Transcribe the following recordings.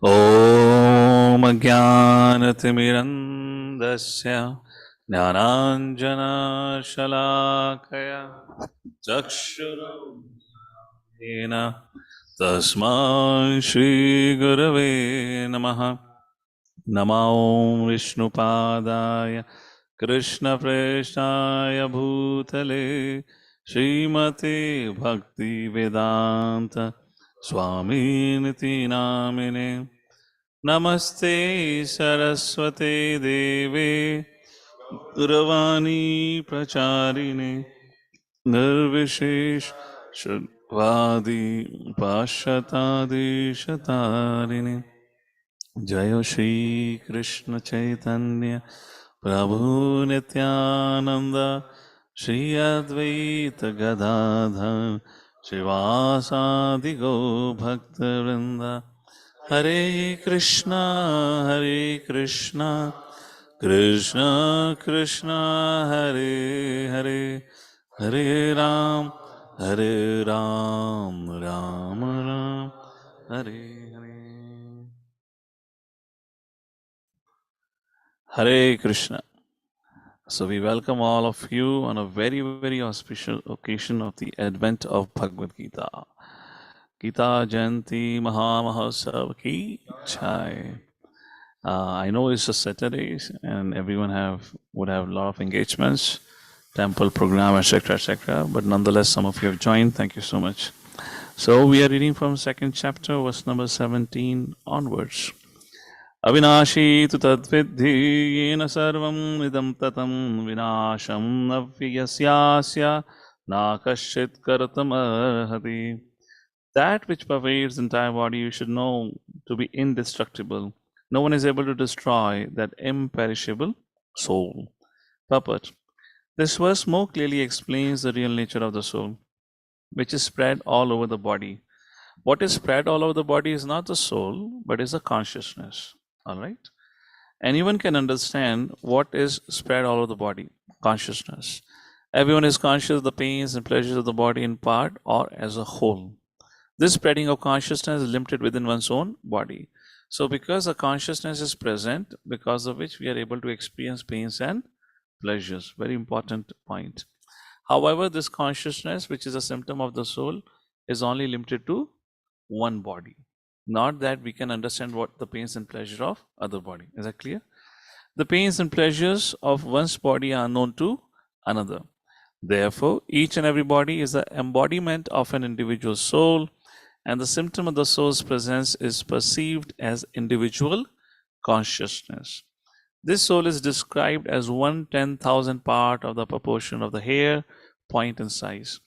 ॐ अज्ञानतिमिरन्दस्य ज्ञानाञ्जनशलाकया चक्षुरुन्मीलितं येन तस्मै श्रीगुरवे नमः। नमो विष्णुपादाय कृष्णप्रेष्ठाय भूतले श्रीमते भक्तिवेदान्त स्वामीनिति नामिने। नमस्ते सरस्वते देवे गौरवाणी प्रचारिणे निर्विशेष शुद्धवादी पाश्चात्य जय श्री कृष्ण चैतन्य प्रभु नित्यानंद श्री अद्वैत गदाधर श्रीवासादि गौ भक्तवृंद। हरे कृष्णा कृष्णा कृष्णा हरे हरे, हरे Ram Ram Ram Hare Hare. Hare Krishna. So we welcome all of you on a very, very auspicious occasion of the advent of Bhagavad Gita. Gita Jayanti Mahamahotsava ki Jai. I know it's a Saturday and everyone would have a lot of engagements, temple program, etc., etc. But nonetheless, some of you have joined. Thank you so much. So we are reading from second chapter, verse number 17 onwards. अविनाशी तु तद्विद्धि येन सर्वम् इदं ततं विनाशं न व्यस्यास्य न कश्चित् कर्तुमर्हति. That which pervades the entire body you should know to be indestructible. No one is able to destroy that imperishable soul. Purport. This verse more clearly explains the real nature of the soul, which is spread all over the body. What is spread all over the body is not the soul, but is the consciousness. All right. Anyone can understand what is spread all over the body. Consciousness. Everyone is conscious of the pains and pleasures of the body in part or as a whole. This spreading of consciousness is limited within one's own body. So because the consciousness is present, because of which we are able to experience pains and pleasures. Very important point. However, this consciousness, which is a symptom of the soul, is only limited to one body. Not that we can understand what the pains and pleasure of other body. Is that clear? The pains and pleasures of one's body are known to another. Therefore, each and every body is the embodiment of an individual soul, and the symptom of the soul's presence is perceived as individual consciousness. This soul is described as 1/10,000 part of the proportion of the hair, point and size.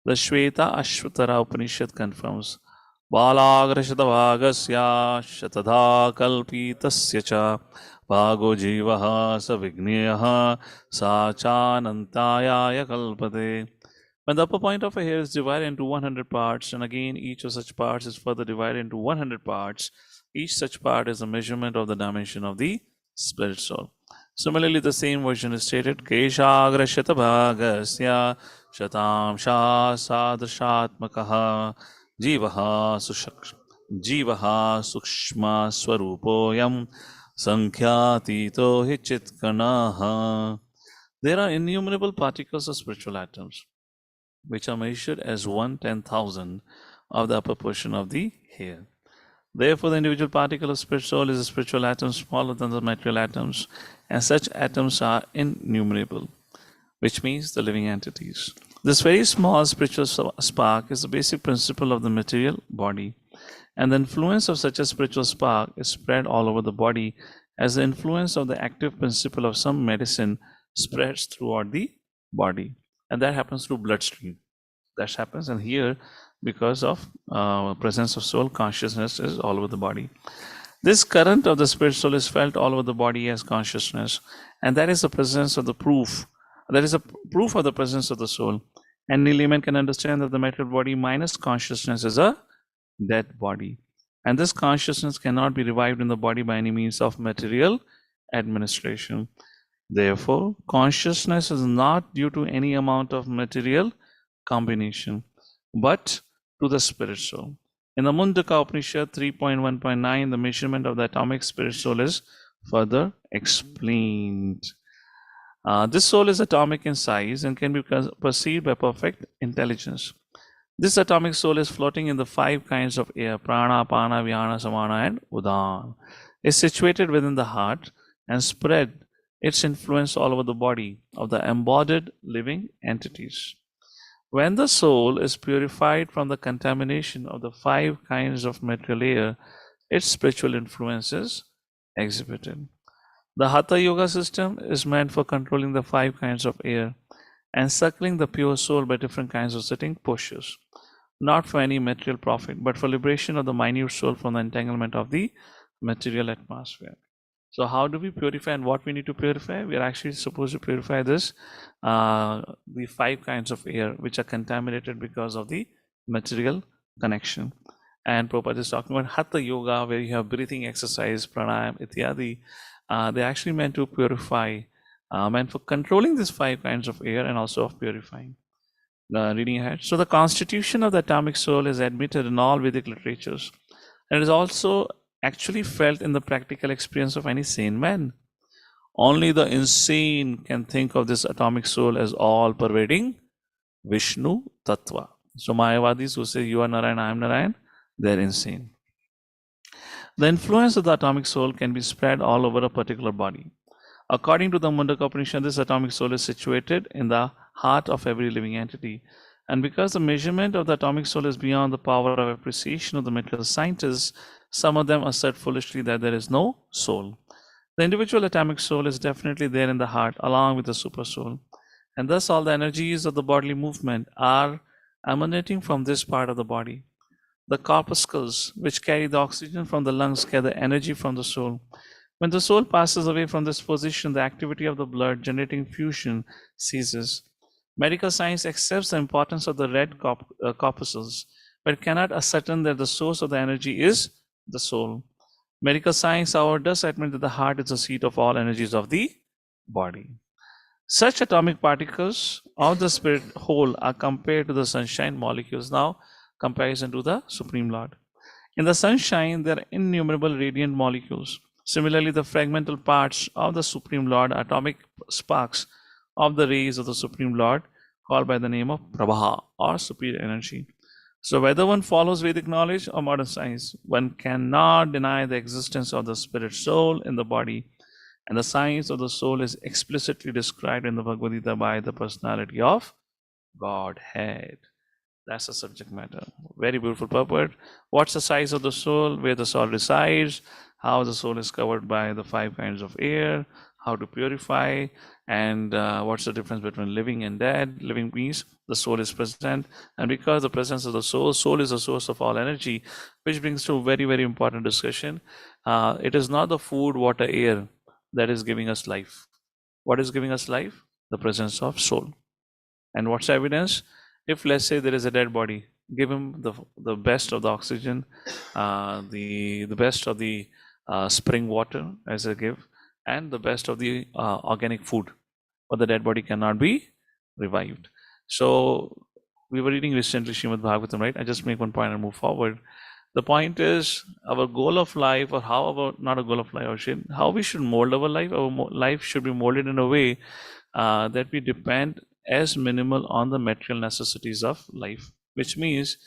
The Shweta Ashvatara Upanishad confirms Balagrashadavagasya Shatadha Kalpitasya cha Bhago Jivaha Savigneyaha Sachanantaya Kalpate. When the upper point of a hair is divided into 100 parts, and again each of such parts is further divided into 100 parts, each such part is a measurement of the dimension of the spirit soul. Similarly, the same version is stated Keshagrashatabhagasya Shatam Sha Sadrshatmakaha Jivaha Sukshma Swarupoyam Sankhyatito Hichitkanaha. There are innumerable particles of spiritual atoms, which are measured as 1/10,000 of the upper portion of the hair. Therefore, the individual particle of spirit soul is a spiritual atom smaller than the material atoms, and such atoms are innumerable, which means the living entities. This very small spiritual spark is the basic principle of the material body, and the influence of such a spiritual spark is spread all over the body as the influence of the active principle of some medicine spreads throughout the body, and that happens through bloodstream. That happens, and here, because of presence of soul, consciousness is all over the body. This current of the spirit soul is felt all over the body as consciousness, and that is the presence of the proof. That is a proof of the presence of the soul. And layman can understand that the material body minus consciousness is a dead body, and this consciousness cannot be revived in the body by any means of material administration. Therefore, consciousness is not due to any amount of material combination, but to the spirit soul. In the Mundaka Upanishad 3.1.9, the measurement of the atomic spirit soul is further explained. This soul is atomic in size and can be perceived by perfect intelligence. This atomic soul is floating in the 5 kinds of air, prana, apana, vyana, samana, and udana. Is situated within the heart and spread its influence all over the body of the embodied living entities. When the soul is purified from the contamination of the 5 kinds of material air, its spiritual influence is exhibited. The Hatha Yoga system is meant for controlling the 5 kinds of air and suckling the pure soul by different kinds of sitting postures, not for any material profit, but for liberation of the minute soul from the entanglement of the material atmosphere. So how do we purify and what we need to purify? We are actually supposed to purify this, the 5 kinds of air which are contaminated because of the material connection. And Prabhupada is talking about Hatha Yoga, where you have breathing exercise, pranayam, ityadi. They're actually meant to purify, meant for controlling these 5 kinds of air and also of purifying. Reading ahead. So the constitution of the atomic soul is admitted in all Vedic literatures. And it is also actually felt in the practical experience of any sane man. Only the insane can think of this atomic soul as all-pervading Vishnu Tattva. So Mayavadis who say you are Narayan, I am Narayan, they're insane. The influence of the atomic soul can be spread all over a particular body. According to the Mundaka Upanishad, this atomic soul is situated in the heart of every living entity. And because the measurement of the atomic soul is beyond the power of appreciation of the material scientists, some of them assert foolishly that there is no soul. The individual atomic soul is definitely there in the heart, along with the super soul. And thus all the energies of the bodily movement are emanating from this part of the body. The corpuscles, which carry the oxygen from the lungs, gather energy from the soul. When the soul passes away from this position, the activity of the blood generating fusion ceases. Medical science accepts the importance of the red corpuscles, but cannot ascertain that the source of the energy is the soul. Medical science, however, does admit that the heart is the seat of all energies of the body. Such atomic particles of the spirit whole are compared to the sunshine molecules. Now, comparison to the Supreme Lord. In the sunshine, there are innumerable radiant molecules. Similarly, the fragmental parts of the Supreme Lord are atomic sparks of the rays of the Supreme Lord, called by the name of Prabha, or superior energy. So whether one follows Vedic knowledge or modern science, one cannot deny the existence of the spirit soul in the body, and the science of the soul is explicitly described in the Bhagavad Gita by the personality of Godhead. That's the subject matter. Very beautiful purport. What's the size of the soul? Where the soul resides? How the soul is covered by the 5 kinds of air? How to purify? And what's the difference between living and dead? Living means the soul is present. And because the presence of the soul is the source of all energy, which brings to a very, very important discussion. It is not the food, water, air that is giving us life. What is giving us life? The presence of soul. And what's the evidence? If let's say there is a dead body, give him the best of the oxygen, the best of the spring water as a gift, and the best of the organic food, but the dead body cannot be revived. So we were reading recently Srimad Bhagavatam, right? I just make one point and move forward. The point is our goal of life, or how about not a goal of life, or how we should mold our life. Our life should be molded in a way that we depend as minimal on the material necessities of life, which means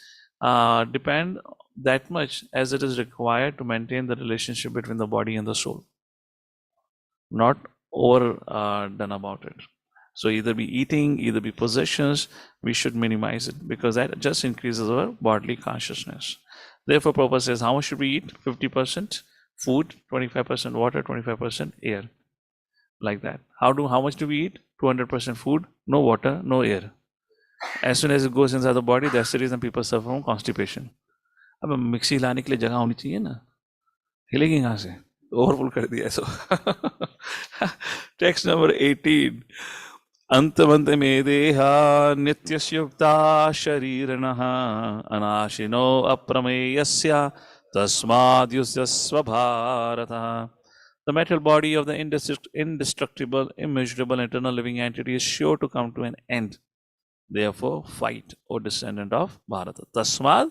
depend that much as it is required to maintain the relationship between the body and the soul, not overdone about it. So either be eating, either be possessions, we should minimize it, because that just increases our bodily consciousness. Therefore, Prabhupada says, how much should we eat? 50% food, 25% water, 25% air. Like that. How much do we eat? 200% food, no water, no air. As soon as it goes inside the body, that's the reason people suffer from constipation. अब mixie लाने के लिए जगह होनी चाहिए ना, हिलेगी कहाँ से? ओवरफुल कर दिया ऐसा. Text number 18. अंतमंत में देहा नित्यस्युक्ता शरीरिणः अनाशिनो अप्रमेयस्य तस्माद्युज्यस्व भारतः. The material body of the indestructible, immeasurable, eternal living entity is sure to come to an end. Therefore, fight, O descendant of Bharata. Tasmad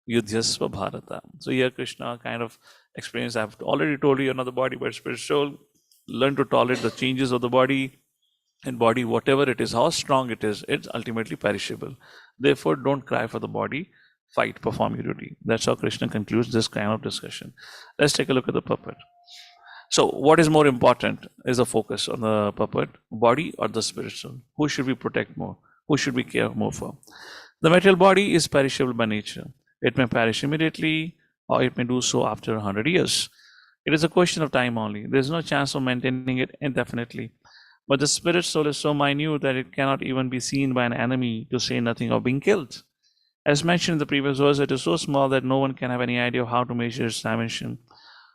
Yudhyasva Bharata. So here Krishna kind of explains, I've already told you, you're not the body but spirit soul. Learn to tolerate the changes of the body, and body, whatever it is, how strong it is, it's ultimately perishable. Therefore, don't cry for the body, fight, perform your duty. That's how Krishna concludes this kind of discussion. Let's take a look at the puppet. So what is more important is the focus on the puppet, body or the spiritual? Who should we protect more? Who should we care more for? The material body is perishable by nature. It may perish immediately or it may do so after 100 years. It is a question of time only. There is no chance of maintaining it indefinitely. But the spirit soul is so minute that it cannot even be seen by an enemy, to say nothing of being killed. As mentioned in the previous verse, it is so small that no one can have any idea of how to measure its dimension.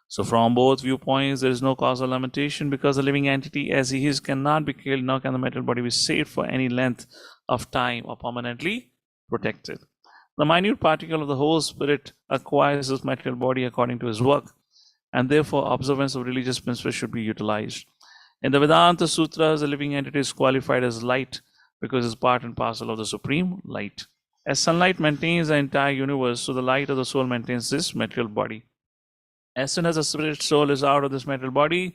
So from both viewpoints, there is no causal limitation, because the living entity as he is cannot be killed, nor can the material body be saved for any length of time or permanently protected. The minute particle of the whole spirit acquires this material body according to his work, and therefore observance of religious principles should be utilized. In the Vedanta Sutras, the living entity is qualified as light because it's part and parcel of the supreme light. As sunlight maintains the entire universe, so the light of the soul maintains this material body. As soon as the spirit soul is out of this material body,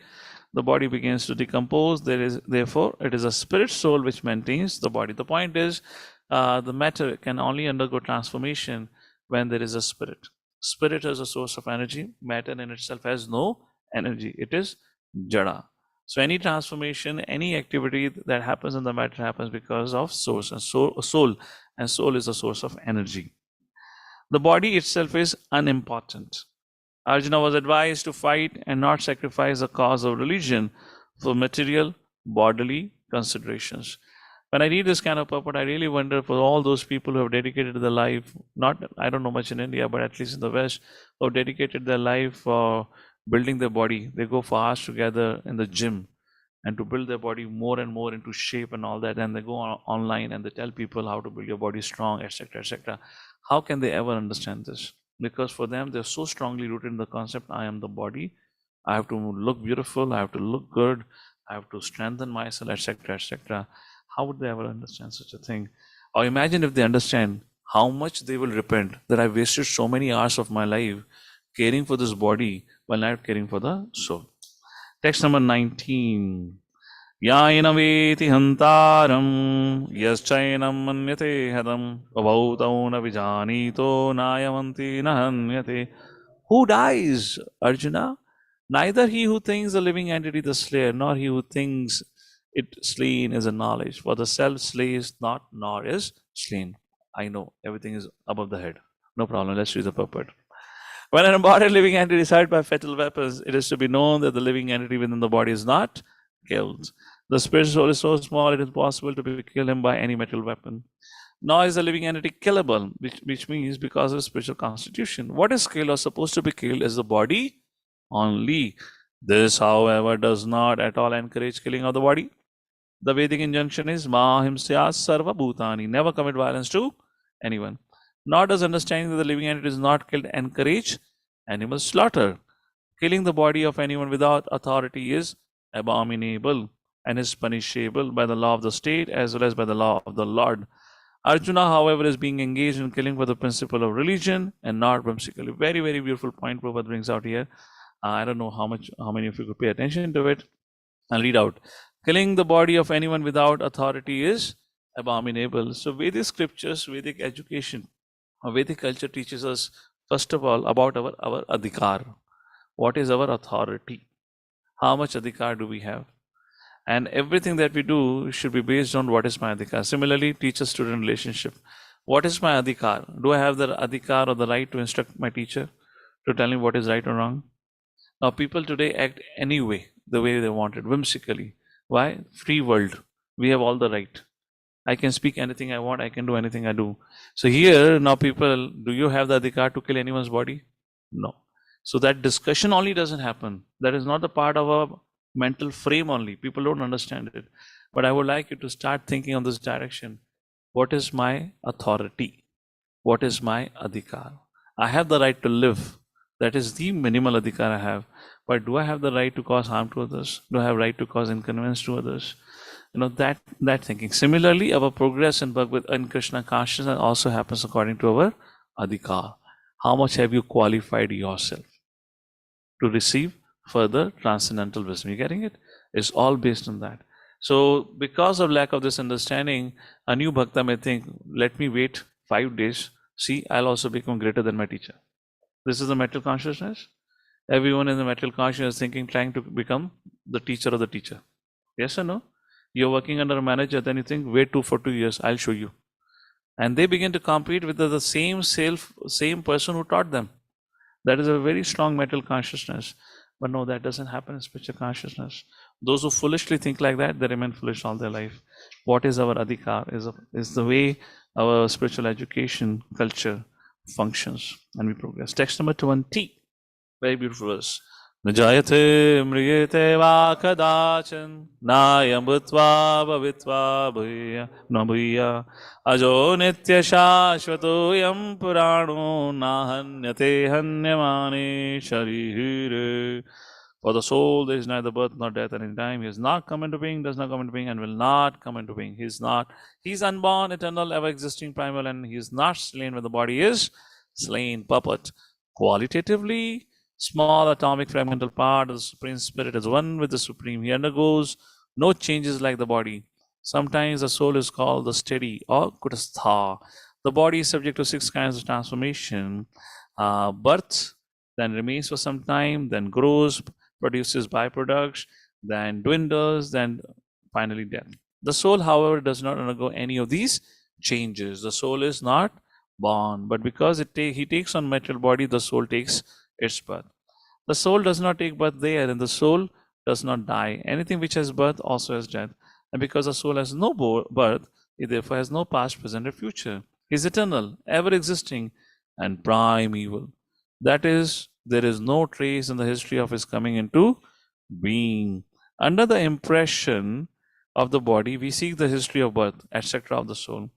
the body begins to decompose. Therefore, it is a spirit soul which maintains the body. The point is, the matter can only undergo transformation when there is a spirit. Spirit is a source of energy. Matter in itself has no energy. It is jada. So any transformation, any activity that happens in the matter happens because of source and soul, and soul is a source of energy. The body itself is unimportant. Arjuna was advised to fight and not sacrifice the cause of religion for material, bodily considerations. When I read this kind of purport, I really wonder for all those people who have dedicated their life, I don't know much in India, but at least in the West, who have dedicated their life for building their body. They go for hours together in the gym and to build their body more and more into shape and all that, and they go online and they tell people how to build your body strong, etc., etc. How can they ever understand this? Because for them, they're so strongly rooted in the concept, I am the body, I have to look beautiful, I have to look good, I have to strengthen myself, etc., etc. How would they ever understand such a thing? Or imagine if they understand how much they will repent that I wasted so many hours of my life caring for this body while not caring for the soul. Text number 19. Yaina veti hantaram yaschainam manyate hadam vabhautau na vijanito nayamanti nahanyate. Who dies, Arjuna? Neither he who thinks the living entity the slayer, nor he who thinks it slain is a knowledge. For the self slays not, nor is slain. I know, everything is above the head. No problem, let's read the purport. When an embodied living entity is hurt by fatal weapons, it is to be known that the living entity within the body is not killed. The spirit soul is so small, it is possible to kill him by any material weapon. Nor is the living entity killable, which means because of spiritual constitution. What is killed or supposed to be killed is the body only. This, however, does not at all encourage killing of the body. The Vedic injunction is Ma himsya sarva bhutani. Never commit violence to anyone. Nor does understanding that the living entity is not killed encourage animal slaughter. Killing the body of anyone without authority is abominable and is punishable by the law of the state as well as by the law of the Lord. Arjuna, however, is being engaged in killing for the principle of religion and not whimsically. Very, very beautiful point Prabhupada brings out here. I don't know how many of you could pay attention to it. I'll read out. Killing the body of anyone without authority is abominable. So Vedic scriptures, Vedic education, Vedic culture teaches us, first of all, about our adhikar. What is our authority? How much adhikar do we have? And everything that we do should be based on what is my adhikar. Similarly, teacher-student relationship. What is my adhikar? Do I have the adhikar or the right to instruct my teacher, to tell him what is right or wrong? Now, people today act anyway, the way they want it, whimsically. Why? Free world. We have all the right. I can speak anything I want. I can do anything I do. So here, now people, do you have the adhikar to kill anyone's body? No. So that discussion only doesn't happen. That is not the part of a mental frame only. People don't understand it. But I would like you to start thinking on this direction. What is my authority? What is my adhikar? I have the right to live. That is the minimal adhikar I have. But do I have the right to cause harm to others? Do I have right to cause inconvenience to others? You know, that thinking. Similarly, our progress in Bhagavad and Krishna consciousness also happens according to our adhikar. how much have you qualified yourself to receive further transcendental wisdom? You getting it? It's all based on that. So because of lack of this understanding, a new bhakta may think, let me wait 5 days. See, I'll also become greater than my teacher. This is the material consciousness. Everyone in the material consciousness is thinking, trying to become the teacher of the teacher. Yes or no? You're working under a manager, then you think, wait for 2 years, I'll show you. And they begin to compete with the same person who taught them. That is a very strong mental consciousness. But no, that doesn't happen in spiritual consciousness. Those who foolishly think like that, they remain foolish all their life. What is our adhikar is the way our spiritual education culture functions, and we progress. Text number 20. Very beautiful verse. Najayate mriyate va kadachan nayam bhutva bhavitva bhuya nabhuya ajo nitya shashvato yam purano nahanyate hanyamane sharire. For the soul there is neither birth nor death at any time. He has not come into being, does not come into being, and will not come into being. He is unborn, eternal, ever existing, primal, and he is not slain when the body is slain. Purport. Qualitatively, small atomic fragmental part of the Supreme Spirit is one with the Supreme. He undergoes no changes like the body. Sometimes the soul is called the steady or kutastha. The body is subject to 6 kinds of transformation. Birth, then remains for some time, then grows, produces byproducts, then dwindles, then finally death. The soul, however, does not undergo any of these changes. The soul is not born, but because he takes on material body, the soul takes its birth. The soul does not take birth there, and the soul does not die. Anything which has birth also has death. And because the soul has no birth, it therefore has no past, present, or future. He is eternal, ever existing, and primeval. That is, there is no trace in the history of his coming into being. Under the impression of the body, we seek the history of birth, etc. of the soul.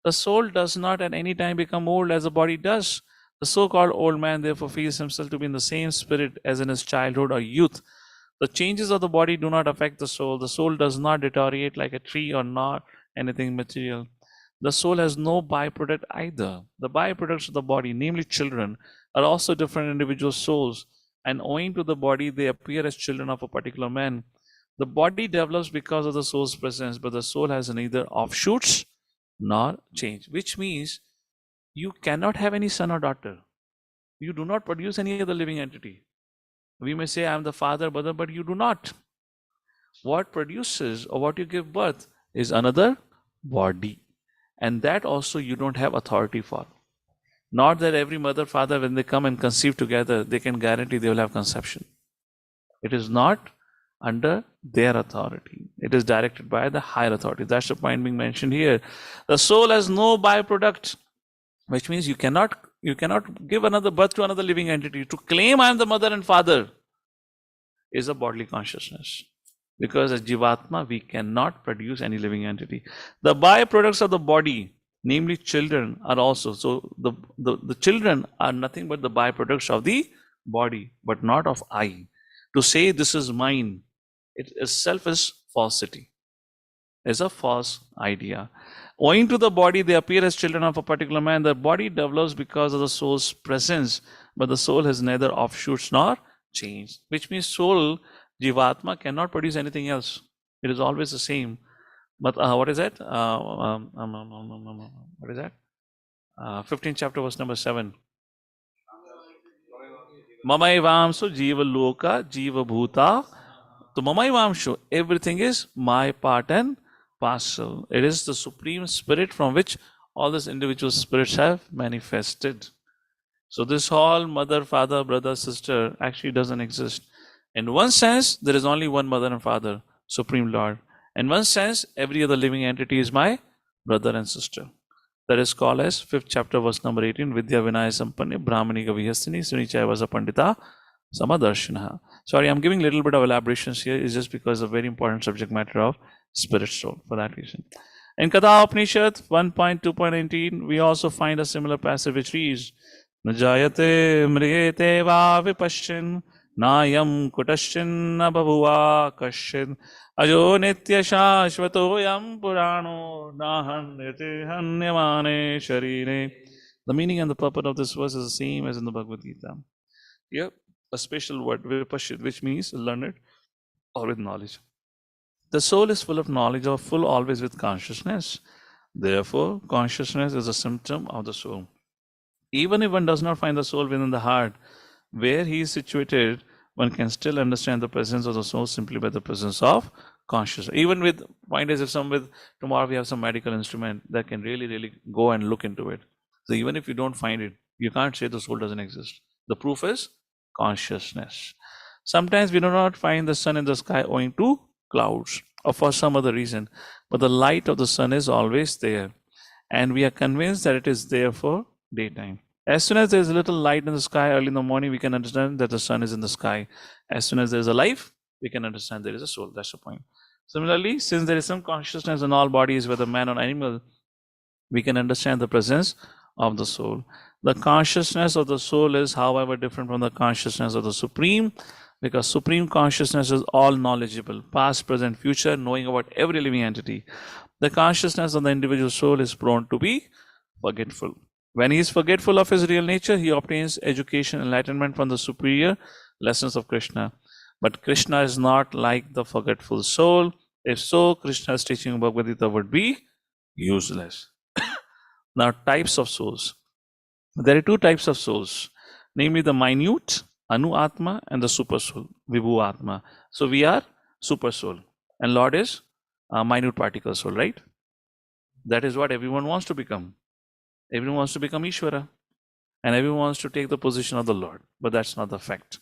The soul does not at any time become old as the body does. The so-called old man therefore feels himself to be in the same spirit as in his childhood or youth. The changes of the body do not affect the soul. The soul does not deteriorate like a tree or not anything material. The soul has no byproduct either. The byproducts of the body, namely children, are also different individual souls, and owing to the body, they appear as children of a particular man. The body develops because of the soul's presence, but the soul has neither offshoots nor change, which means you cannot have any son or daughter. You do not produce any other living entity. We may say, I am the father, mother, but you do not. What produces or what you give birth is another body. And that also you don't have authority for. Not that every mother, father, when they come and conceive together, they can guarantee they will have conception. It is not under their authority. It is directed by the higher authority. That's the point being mentioned here. The soul has no byproduct, which means you cannot give another birth to another living entity. To claim I am the mother and father is a bodily consciousness. Because as Jivatma, we cannot produce any living entity. The byproducts of the body, namely children, are also. So the children are nothing but the byproducts of the body, but not of I. To say this is mine, it itself is falsity. Is a false idea. Owing to the body, they appear as children of a particular man. The body develops because of the soul's presence, but the soul has neither offshoots nor change. Which means soul, Jivatma, cannot produce anything else. It is always the same. But what is that? What is that? 15th chapter, verse number 7. Mamaivamsu jiva loka jiva bhuta. So Mamaivamshu, everything is my part and parcel. It is the Supreme Spirit from which all these individual spirits have manifested. So this whole mother, father, brother, sister actually doesn't exist. In one sense, there is only one mother and father, Supreme Lord. In one sense, every other living entity is my brother and sister. That is called as 5th chapter, verse number 18, Vidya Vinaya Sampanne Brahmani Gavihastini Sunichaya Vasa Pandita Samadarshana. Sorry, I'm giving a little bit of elaborations here. It's just because of very important subject matter of spirit soul, for that reason. In Katha Upanishad 1.2.19, we also find a similar passage which reads, Najayate mriyete va vipashin Nayam kutashin abhavuva kashin ajo nitya shashvato yam purano nahanyate hanyamane sharire. The meaning and the purport of this verse is the same as in the Bhagavad Gita. Here, a special word, vipashit, which means learned or with knowledge. The soul is full of knowledge or full always with consciousness. Therefore, consciousness is a symptom of the soul. Even if one does not find the soul within the heart, where he is situated, one can still understand the presence of the soul simply by the presence of consciousness. Even with, point is, if tomorrow we have some medical instrument that can really go and look into it. So even if you don't find it, you can't say the soul doesn't exist. The proof is consciousness. Sometimes we do not find the sun in the sky owing to clouds or for some other reason, but the light of the sun is always there, and we are convinced that it is there for daytime. As soon as there is a little light in the sky early in the morning, we can understand that the sun is in the sky. As soon as there is a life, we can understand there is a soul. That's the point. Similarly, since there is some consciousness in all bodies, whether man or animal, we can understand the presence of the soul. The consciousness of the soul is, however, different from the consciousness of the Supreme, because Supreme Consciousness is all knowledgeable, past, present, future, knowing about every living entity. The consciousness of the individual soul is prone to be forgetful. When he is forgetful of his real nature, he obtains education, enlightenment from the superior lessons of Krishna. But Krishna is not like the forgetful soul. If so, Krishna's teaching of Bhagavad Gita would be useless. Now, types of souls. There are two types of souls, namely the minute, Anu Atma, and the super soul, Vibhu Atma. So we are super soul, and Lord is a minute particle soul, right? That is what everyone wants to become. Everyone wants to become Ishvara, and everyone wants to take the position of the Lord, but that's not the fact.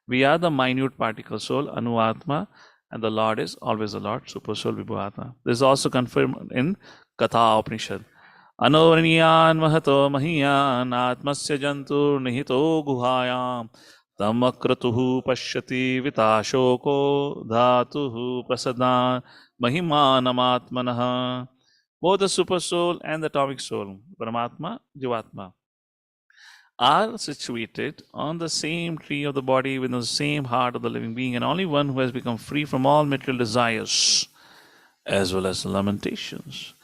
We are the minute particle soul, Anu Atma, and the Lord is always the Lord, super soul, Vibhu Atma. This is also confirmed in Katha Upanishad. Anorniyan mahato mahiyan atmasya jantur nihito guhayam tamakratuhu pashyati vitashoko dhatuhu prasadan mahimanam. Both the super soul and the atomic soul, Paramatma, Jivatma, are situated on the same tree of the body within the same heart of the living being, and only one who has become free from all material desires as well as lamentations,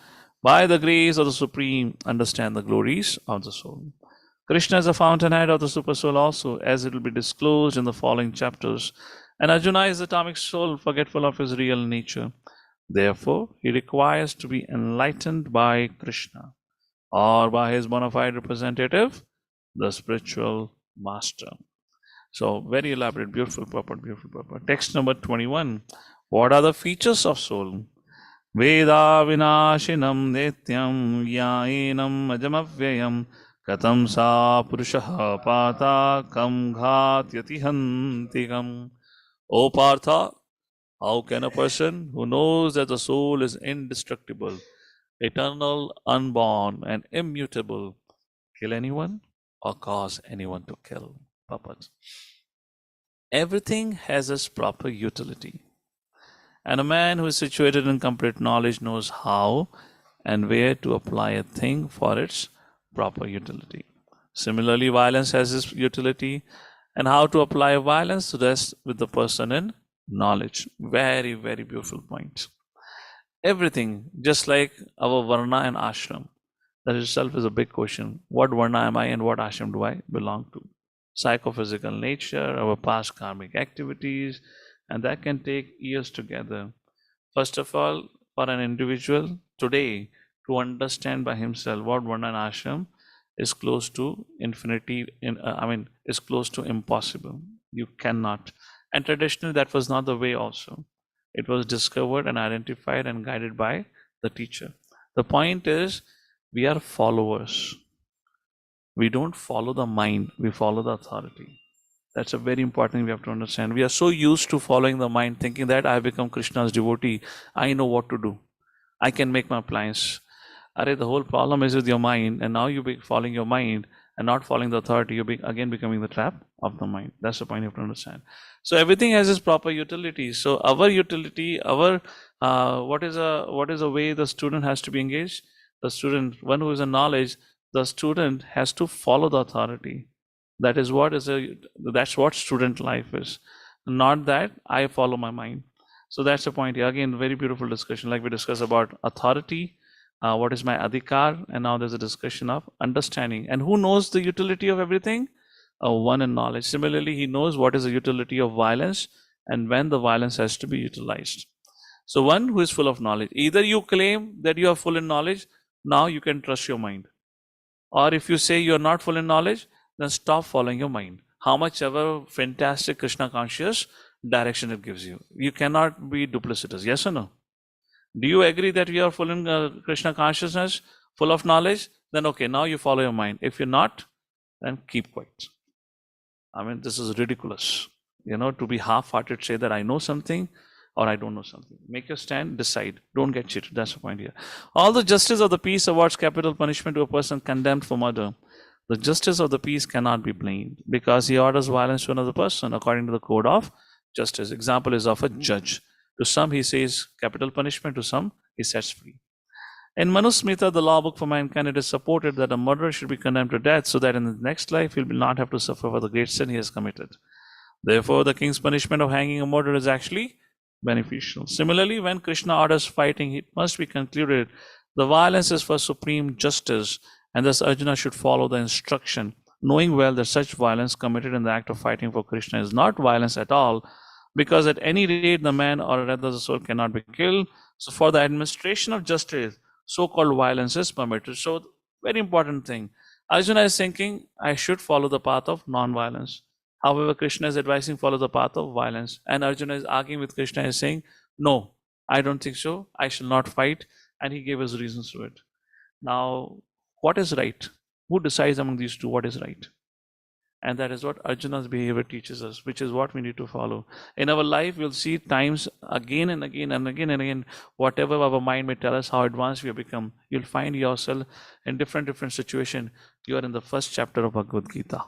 by the grace of the Supreme, understand the glories of the soul. Krishna is the fountainhead of the super soul also, as it will be disclosed in the following chapters. And Arjuna is the atomic soul, forgetful of his real nature. Therefore, he requires to be enlightened by Krishna or by his bona fide representative, the spiritual master. So, very elaborate, beautiful purport, beautiful purport. Text number 21. What are the features of soul? Veda vinashinam netyam yainam ajamavyayam katam sa purushaha pata kam ghatyati hantikam. O Partha, how can a person who knows that the soul is indestructible, eternal, unborn, and immutable kill anyone or cause anyone to kill? Puppet. Everything has its proper utility. And a man who is situated in complete knowledge knows how and where to apply a thing for its proper utility. Similarly, violence has its utility, and how to apply violence rests with the person in knowledge. Very, very beautiful point. Everything, just like our varna and ashram, that itself is a big question. What varna am I and what ashram do I belong to? Psychophysical nature, our past karmic activities, and that can take years together. First of all, for an individual today to understand by himself what varna and ashram is close to infinity, is close to impossible. You cannot. And traditionally, that was not the way also. It was discovered and identified and guided by the teacher. The point is, we are followers. We don't follow the mind, we follow the authority. That's a very important thing we have to understand. We are so used to following the mind, thinking that I become Krishna's devotee. I know what to do. I can make my plans. The whole problem is with your mind, and now you be following your mind and not following the authority. You're again becoming the trap of the mind. That's the point you have to understand. So everything has its proper utility. So our utility, what is a way the student has to be engaged? The student, one who is in knowledge, the student has to follow the authority. That's what student life is. Not that I follow my mind. So that's the point here. Again, very beautiful discussion. Like we discussed about authority, What is my adhikar? And now there's a discussion of understanding. And who knows the utility of everything? One in knowledge. Similarly, he knows what is the utility of violence and when the violence has to be utilized. So one who is full of knowledge. Either you claim that you are full in knowledge, now you can trust your mind. Or if you say you are not full in knowledge, then stop following your mind. How much ever fantastic Krishna conscious direction it gives you. You cannot be duplicitous. Yes or no? Do you agree that you are full in Krishna consciousness, full of knowledge? Then okay, now you follow your mind. If you're not, then keep quiet. I mean, this is ridiculous. To be half-hearted, say that I know something or I don't know something. Make your stand, decide. Don't get cheated. That's the point here. All the justice of the peace awards capital punishment to a person condemned for murder. The justice of the peace cannot be blamed because he orders violence to another person according to the code of justice. Example is of a judge. To some he says capital punishment, to some he sets free. In Manusmrita, the law book for mankind, it is supported that a murderer should be condemned to death so that in his next life he will not have to suffer for the great sin he has committed. Therefore, the king's punishment of hanging a murderer is actually beneficial. Similarly, when Krishna orders fighting, it must be concluded the violence is for supreme justice, and thus Arjuna should follow the instruction, knowing well that such violence committed in the act of fighting for Krishna is not violence at all, because at any rate the man or rather the soul cannot be killed. So for the administration of justice, so-called violence is permitted. So very important thing. Arjuna is thinking, I should follow the path of non-violence. However, Krishna is advising follow the path of violence. And Arjuna is arguing with Krishna, is saying, no, I don't think so. I shall not fight. And he gave his reasons to it. Now, what is right? Who decides among these two what is right? And that is what Arjuna's behavior teaches us, which is what we need to follow. In our life, we'll see times again and again and again and again, whatever our mind may tell us how advanced we have become, you'll find yourself in different situations. You are in the first chapter of Bhagavad Gita.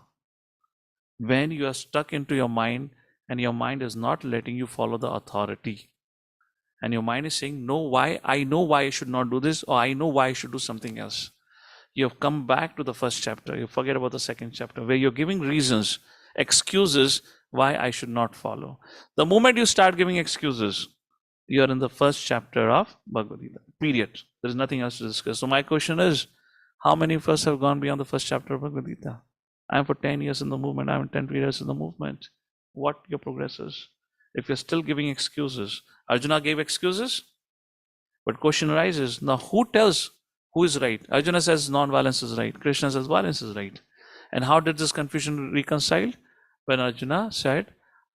When you are stuck into your mind and your mind is not letting you follow the authority, and your mind is saying, no, why? I know why I should not do this, or I know why I should do something else. You have come back to the first chapter. You forget about the second chapter, where you're giving reasons, excuses why I should not follow. The moment you start giving excuses, you are in the first chapter of Bhagavad Gita. Period. There is nothing else to discuss. So my question is, how many of us have gone beyond the first chapter of Bhagavad Gita? I am for 10 years in the movement. I am 10 years in the movement. What your progress is? If you're still giving excuses, Arjuna gave excuses, but question arises, now who tells who is right? Arjuna says non-violence is right. Krishna says violence is right. And how did this confusion reconcile? When Arjuna said,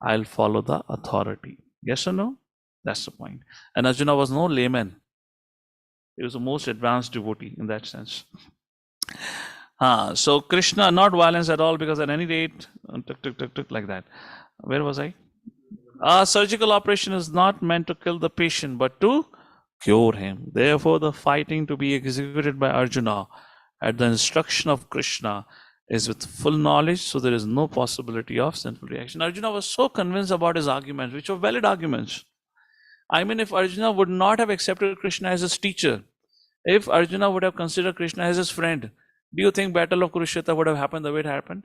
I'll follow the authority. Yes or no? That's the point. And Arjuna was no layman. He was the most advanced devotee in that sense. So Krishna, not violence at all, because at any rate, like that. Where was I? A surgical operation is not meant to kill the patient, but to cure him. Therefore, the fighting to be executed by Arjuna at the instruction of Krishna is with full knowledge, so there is no possibility of sinful reaction. Arjuna was so convinced about his arguments, which were valid arguments. I mean, if Arjuna would not have accepted Krishna as his teacher, if Arjuna would have considered Krishna as his friend, do you think Battle of Kurukshetra would have happened the way it happened?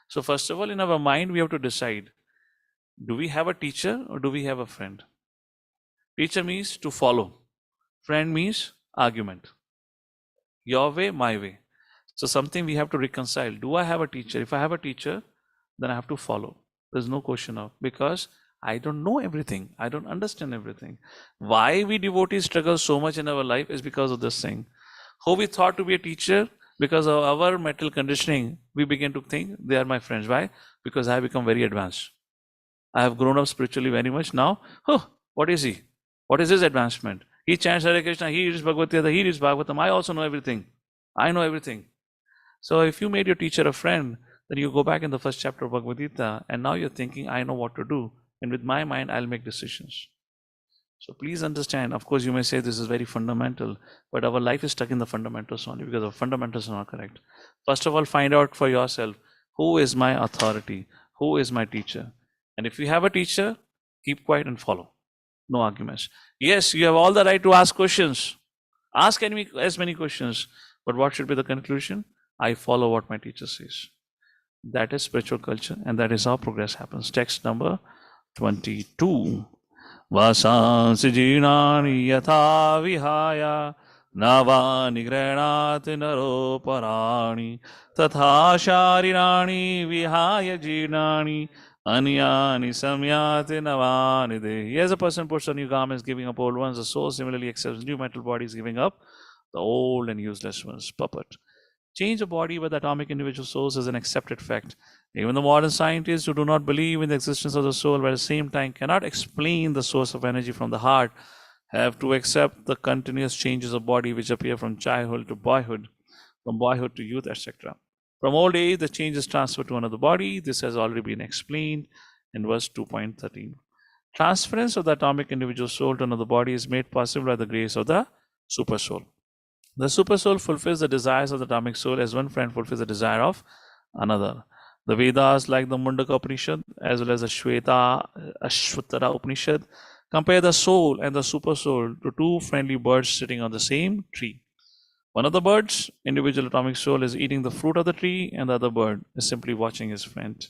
So first of all, in our mind, we have to decide, do we have a teacher or do we have a friend? Teacher means to follow. Friend means argument. Your way, my way. So something we have to reconcile. Do I have a teacher? If I have a teacher, then I have to follow. There's no question of, because I don't know everything. I don't understand everything. Why we devotees struggle so much in our life is because of this thing. Who we thought to be a teacher, because of our mental conditioning, we begin to think they are my friends. Why? Because I have become very advanced. I have grown up spiritually very much now. Oh, what is he? What is his advancement? He chants Hare Krishna, he reads Bhagavad Gita, he reads Bhagavatam. I also know everything. I know everything. So if you made your teacher a friend, then you go back in the first chapter of Bhagavad Gita, and now you're thinking, I know what to do. And with my mind, I'll make decisions. So please understand, of course, you may say this is very fundamental, but our life is stuck in the fundamentals only because the fundamentals are not correct. First of all, find out for yourself, who is my authority? Who is my teacher? And if you have a teacher, keep quiet and follow. No arguments. Yes, you have all the right to ask questions. Ask as many questions. But what should be the conclusion? I follow what my teacher says. That is spiritual culture, and that is how progress happens. Text number 22. Vasansi jinani yatha vihaya Nava nigranati naro parani tatha sharirani vihaya jirnani anyani samyati navani de. As a person puts on new garments, giving up old ones, the soul similarly accepts new mental bodies, giving up the old and useless ones. Puppet. Change of body by the atomic individual souls is an accepted fact. Even the modern scientists who do not believe in the existence of the soul, but at the same time cannot explain the source of energy from the heart, have to accept the continuous changes of body which appear from childhood to boyhood, from boyhood to youth, etc. From old age, the change is transferred to another body. This has already been explained in verse 2.13. Transference of the atomic individual soul to another body is made possible by the grace of the super soul. The super soul fulfills the desires of the atomic soul as one friend fulfills the desire of another. The Vedas, like the Mundaka Upanishad as well as the Ashvatara Upanishad, compare the soul and the super soul to two friendly birds sitting on the same tree. One of the birds, individual atomic soul, is eating the fruit of the tree, and the other bird is simply watching his friend.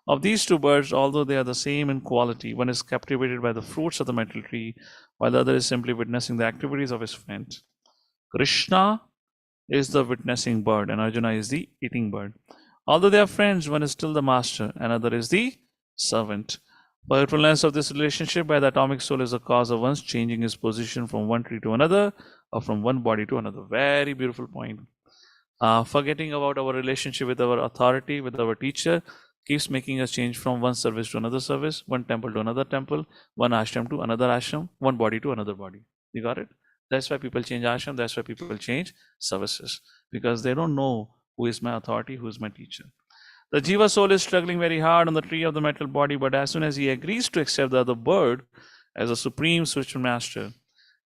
Of these two birds, although they are the same in quality, one is captivated by the fruits of the mental tree, while the other is simply witnessing the activities of his friend. Krishna is the witnessing bird, and Arjuna is the eating bird. Although they are friends, one is still the master, another is the servant. Forgetfulness of this relationship by the atomic soul is the cause of one's changing his position from one tree to another, or from one body to another. Very beautiful point. Forgetting about our relationship with our authority, with our teacher, keeps making us change from one service to another service, one temple to another temple, one ashram to another ashram, one body to another body. You got it? That's why people change ashram. That's why people change services, because they don't know who is my authority, who is my teacher. The Jiva soul is struggling very hard on the tree of the mental body, but as soon as he agrees to accept the other bird as a supreme spiritual master,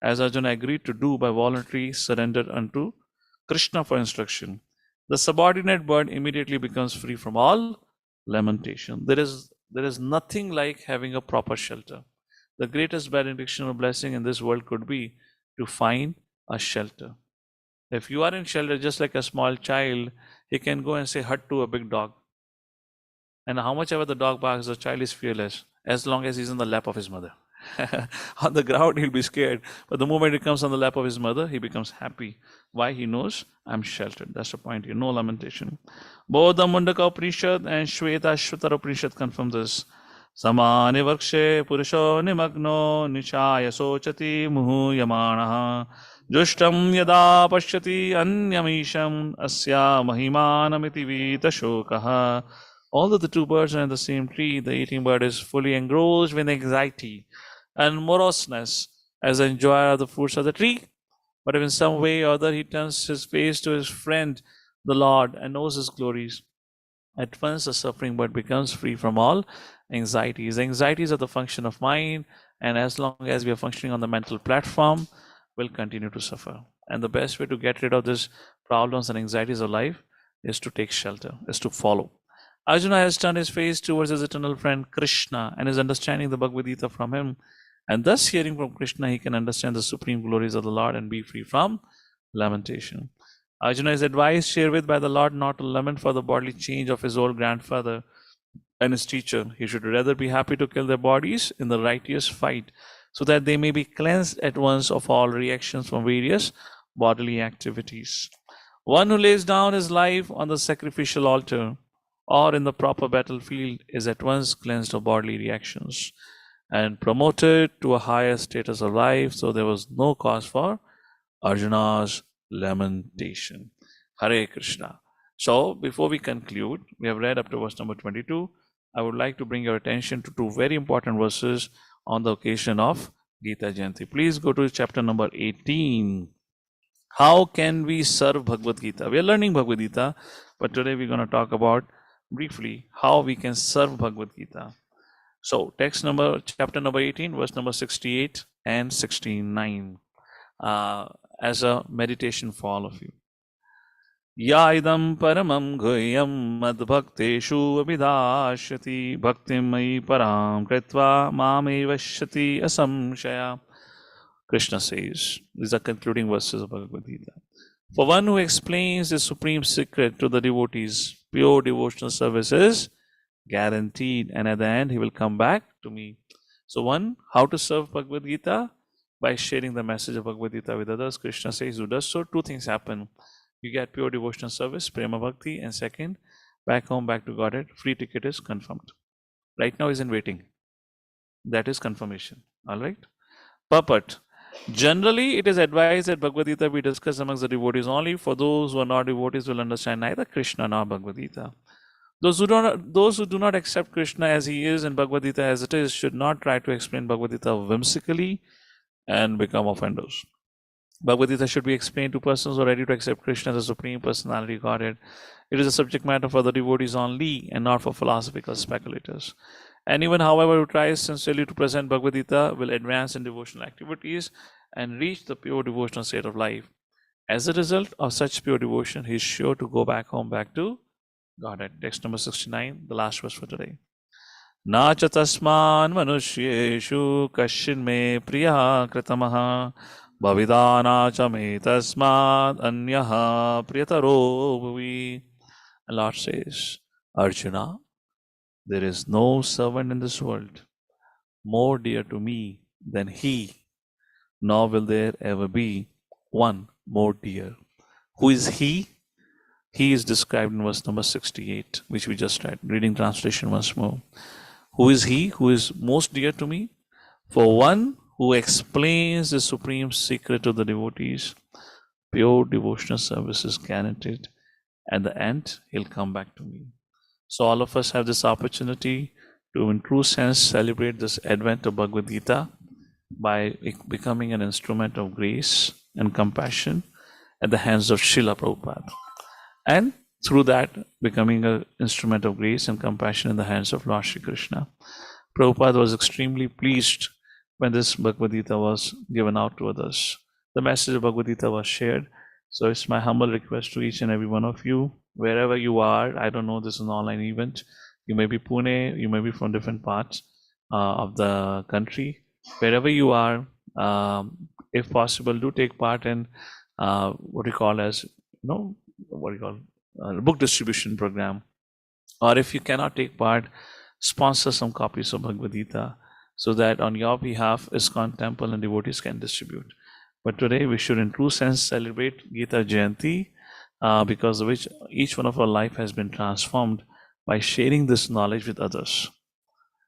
as Arjuna agreed to do by voluntary surrender unto Krishna for instruction, the subordinate bird immediately becomes free from all lamentation. There is nothing like having a proper shelter. The greatest benediction or blessing in this world could be to find a shelter. If you are in shelter, just like a small child, he can go and say hut to a big dog. And how much ever the dog barks, the child is fearless, as long as he's in the lap of his mother. On the ground, he'll be scared. But the moment he comes on the lap of his mother, he becomes happy. Why? He knows I'm sheltered. That's the point here. No lamentation. Both the Mundaka Upanishad and Shweta Shvatara Upanishad confirm this. Samani vakshe purusho nimagno nishaya sochati muhu yamanaha jushtam yada pashyati anyamisham asya mahimanamiti vita shokaha. Although the two birds are in the same tree, the eating bird is fully engrossed with anxiety and moroseness as the enjoyer of the fruits of the tree. But if in some way or other he turns his face to his friend, the Lord, and knows his glories, at once the suffering bird becomes free from all anxieties. Anxieties are the function of mind, and as long as we are functioning on the mental platform, we'll continue to suffer. And the best way to get rid of these problems and anxieties of life is to take shelter, is to follow. Arjuna has turned his face towards his eternal friend Krishna and is understanding the Bhagavad Gita from him. And thus, hearing from Krishna, he can understand the supreme glories of the Lord and be free from lamentation. Arjuna is advised herewith by the Lord not to lament for the bodily change of his old grandfather and his teacher. He should rather be happy to kill their bodies in the righteous fight, so that they may be cleansed at once of all reactions from various bodily activities. One who lays down his life on the sacrificial altar or in the proper battlefield is at once cleansed of bodily reactions and promoted to a higher status of life. So there was no cause for Arjuna's lamentation. Hare Krishna. So before we conclude, we have read up to verse number 22. I would like to bring your attention to two very important verses on the occasion of Gita Jayanti. Please go to chapter number 18. How can we serve Bhagavad Gita? We are learning Bhagavad Gita, but today we're going to talk about briefly how we can serve Bhagavad Gita. So chapter number 18, verse number 68 and 69 as a meditation for all of you. Ya idam paramam guhyam madbhakteshu abhidashyati bhaktim mai param kritva mamevashyati asamshaya. Krishna says, these are concluding verses of Bhagavad Gita. For one who explains the supreme secret to the devotees, pure devotional service is guaranteed, and at the end he will come back to me. So one, how to serve Bhagavad Gita? by sharing the message of Bhagavad Gita with others. Krishna says, who does so, two things happen. You get pure devotional service, prema bhakti, and second, back home, back to Godhead, free ticket is confirmed. Right now is in waiting. That is confirmation. All right. Purport. Generally, it is advised that Bhagavad Gita be discussed amongst the devotees only. For those who are not devotees will understand neither Krishna nor Bhagavad Gita. Those who do not accept Krishna as he is and Bhagavad Gita as it is should not try to explain Bhagavad Gita whimsically and become offenders. Bhagavad Gita should be explained to persons who are ready to accept Krishna as a supreme personality Godhead. It is a subject matter for the devotees only and not for philosophical speculators. Anyone, however, who tries sincerely to present Bhagavad Gita will advance in devotional activities and reach the pure devotional state of life. As a result of such pure devotion, he is sure to go back home, back to Godhead. Text number 69, the last verse for today. Na cha tasman manusyeshu kashin me priya kritamaha bhavidana cha me tasmad anyaha priyataro bhuvi. The Lord says, Arjuna, there is no servant in this world more dear to me than he, nor will there ever be one more dear. Who is he? He is described in verse number 68, which we just read. Reading translation once more. Who is he who is most dear to me? For one who explains the supreme secret to the devotees, pure devotional service is guaranteed. At the end, he'll come back to me. So all of us have this opportunity to, in true sense, celebrate this advent of Bhagavad Gita by becoming an instrument of grace and compassion at the hands of Srila Prabhupada. And through that, becoming an instrument of grace and compassion in the hands of Lord Shri Krishna. Prabhupada was extremely pleased when this Bhagavad Gita was given out to others. The message of Bhagavad Gita was shared. So it's my humble request to each and every one of you, wherever you are. I don't know, this is an online event. You may be Pune, you may be from different parts of the country. Wherever you are, if possible, do take part in what we call as, book distribution program. Or if you cannot take part, sponsor some copies of Bhagavad Gita so that on your behalf, ISKCON Temple and devotees can distribute. But today we should in true sense celebrate Gita Jayanti because of which each one of our life has been transformed by sharing this knowledge with others.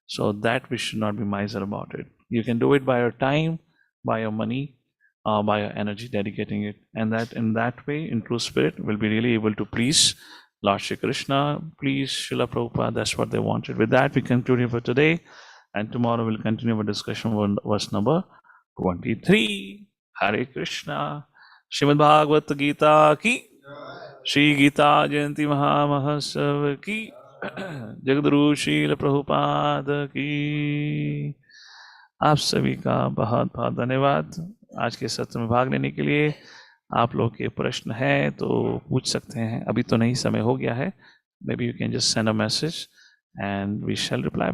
So that we should not be miser about it. You can do it by your time, by your money, by your energy, dedicating it. And that in that way, in true spirit, we'll be really able to please Lord Shri Krishna, please Srila Prabhupada. That's what they wanted. With that, we conclude for today. And tomorrow we'll continue our discussion on verse number 23. Hare Krishna. Srimad Bhagavad Gita ki, Shri Gita Jayanti Mahamahotsav ki, Jagadguru Srila Prabhupada की। आप सभी का बहुत बहुत धन्यवाद आज के सत्र में भाग लेने के लिए। आप लोग के प्रश्न हैं तो पूछ सकते हैं, अभी तो नहीं, समय हो गया है। Maybe you can just send a message and we shall reply